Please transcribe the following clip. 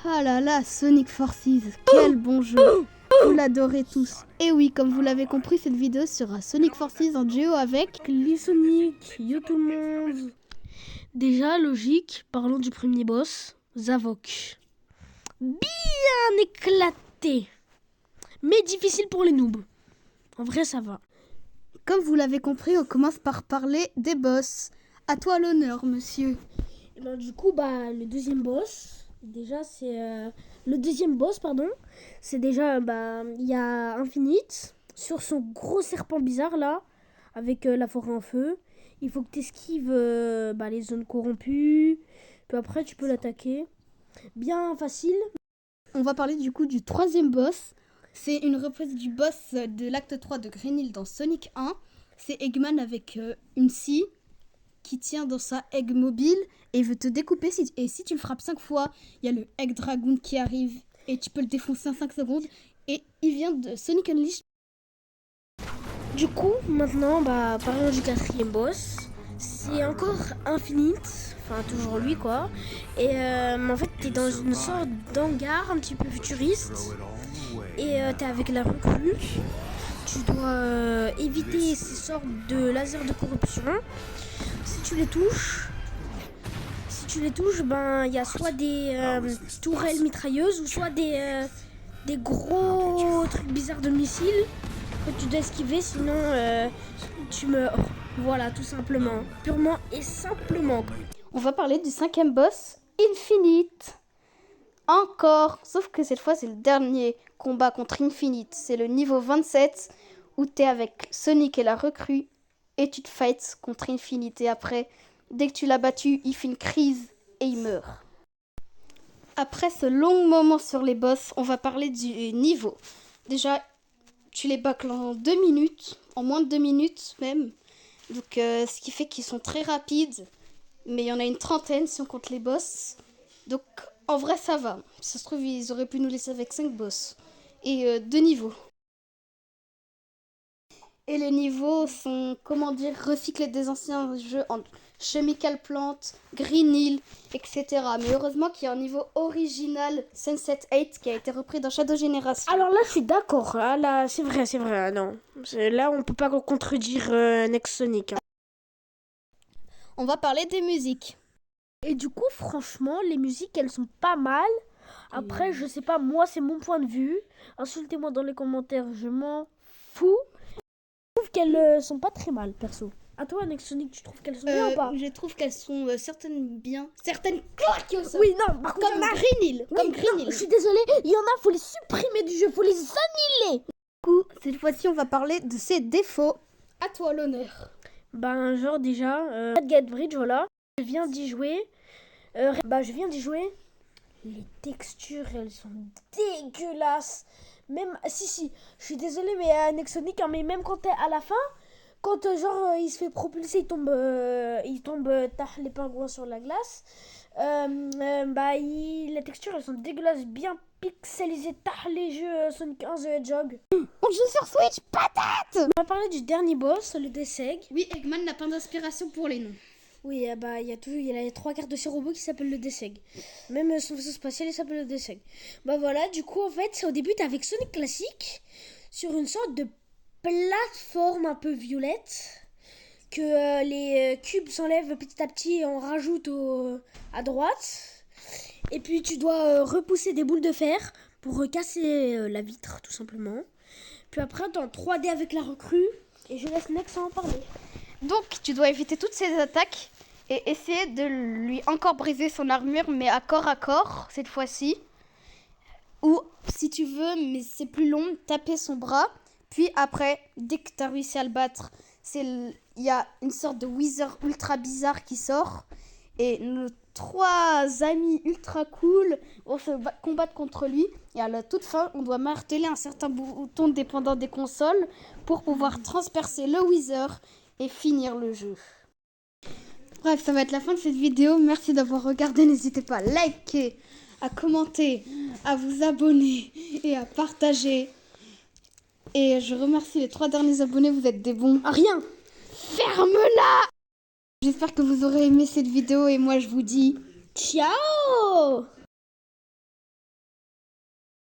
Ah là là, Sonic Forces, quel bon jeu. Vous l'adorez tous. Et oui, comme vous l'avez compris, cette vidéo sera Sonic Forces en duo avec Les Sonic, yo tout le monde. Déjà, logique, parlons du premier boss, Zavok. Bien éclaté, mais difficile pour les noobs. En vrai, ça va. Comme vous l'avez compris, on commence par parler des boss. À toi l'honneur, monsieur. Et ben, du coup, le deuxième boss, déjà, c'est... le deuxième boss, pardon, c'est déjà, il y a Infinite, sur son gros serpent bizarre, là, avec la forêt en feu. Il faut que tu esquives les zones corrompues, puis après, tu peux l'attaquer. Bien facile. On va parler du coup du troisième boss. C'est une reprise du boss de l'acte 3 de Green Hill dans Sonic 1. C'est Eggman avec une scie qui tient dans sa Egg mobile et il veut te découper. Et si tu le frappes 5 fois, il y a le Egg Dragoon qui arrive et tu peux le défoncer en 5 secondes. Et il vient de Sonic Unleashed. Du coup, maintenant, parlons du quatrième boss. C'est encore Infinite, enfin toujours lui quoi. Et en fait, t'es dans une sorte d'hangar un petit peu futuriste. Et t'es avec la recrue. Tu dois éviter ces sortes de lasers de corruption. Si tu les touches, il y a soit des tourelles mitrailleuses ou soit des gros trucs bizarres de missiles que tu dois esquiver, sinon tu meurs. Voilà, tout simplement. Purement et simplement. On va parler du cinquième boss, Infinite. Encore, sauf que cette fois c'est le dernier combat contre Infinite. C'est le niveau 27 où t'es avec Sonic et la recrue et tu te fights contre Infinite. Et après, dès que tu l'as battu, il fait une crise et il meurt. Après ce long moment sur les boss, on va parler du niveau. Déjà, tu les bâcles en 2 minutes, en moins de 2 minutes même. Donc ce qui fait qu'ils sont très rapides. Mais il y en a une trentaine si on compte les boss. Donc en vrai ça va. Ça se trouve ils auraient pu nous laisser avec 5 boss. Et 2 niveaux. Et les niveaux sont, recyclés des anciens jeux en Chemical Plant, Green Hill, etc. Mais heureusement qu'il y a un niveau original Sunset 8 qui a été repris dans Shadow Generation. Alors là, je suis d'accord. Ah, là, c'est vrai. Non. Là, on peut pas contredire Next Sonic. On va parler des musiques. Et du coup, franchement, les musiques, elles sont pas mal. Après, je sais pas, moi, c'est mon point de vue. Insultez-moi dans les commentaires, je m'en fous. Je trouve qu'elles sont pas très mal, perso. À toi, Next Sonic, tu trouves qu'elles sont bien ou pas? Je trouve qu'elles sont certaines bien. Certaines claquées au sol. Oui, non, par contre, Comme Green Hill. Oui, Comme Green non, Hill. je suis désolée, il y en a, faut les supprimer du jeu, faut les annuler. Du coup, cette fois-ci, on va parler de ses défauts. À toi l'honneur. Genre déjà, Get Bridge, voilà. Je viens d'y jouer. Je viens d'y jouer. Les textures, elles sont dégueulasses. Même, si, je suis désolée, mais Next Sonic, hein, mais même quand t'es à la fin, quand il se fait propulser, il tombe les pingouins sur la glace. Les textures, elles sont dégueulasses, bien pixelisées. Les jeux Sonic 1 The Hedgehog. On joue sur Switch, patate. On va parler du dernier boss, le Desseg. Oui, Eggman n'a pas d'inspiration pour les noms. Oui, il y a les 3 quarts de ces robots qui s'appellent le Desseg. Même son vaisseau spatial, il s'appelle le Desseg. Voilà, du coup, en fait, au début, t'es avec Sonic classique, sur une sorte de plateforme un peu violette, que les cubes s'enlèvent petit à petit et on rajoute à droite. Et puis, tu dois repousser des boules de fer pour casser la vitre, tout simplement. Puis après, t'es en 3D avec la recrue, et je laisse Nex en parler. Donc, tu dois éviter toutes ces attaques et essayer de lui encore briser son armure, mais à corps, cette fois-ci. Ou, si tu veux, mais c'est plus long, taper son bras. Puis après, dès que tu as réussi à le battre, il y a une sorte de wizard ultra bizarre qui sort. Et nos 3 amis ultra cool vont se combattre contre lui. Et à la toute fin, on doit marteler un certain bouton dépendant des consoles pour pouvoir transpercer le wizard et finir le jeu. Bref, ça va être la fin de cette vidéo. Merci d'avoir regardé. N'hésitez pas à liker, à commenter, à vous abonner et à partager. Et je remercie les 3 derniers abonnés. Vous êtes des bons. Ah, rien. Ferme-la! J'espère que vous aurez aimé cette vidéo et moi je vous dis ciao!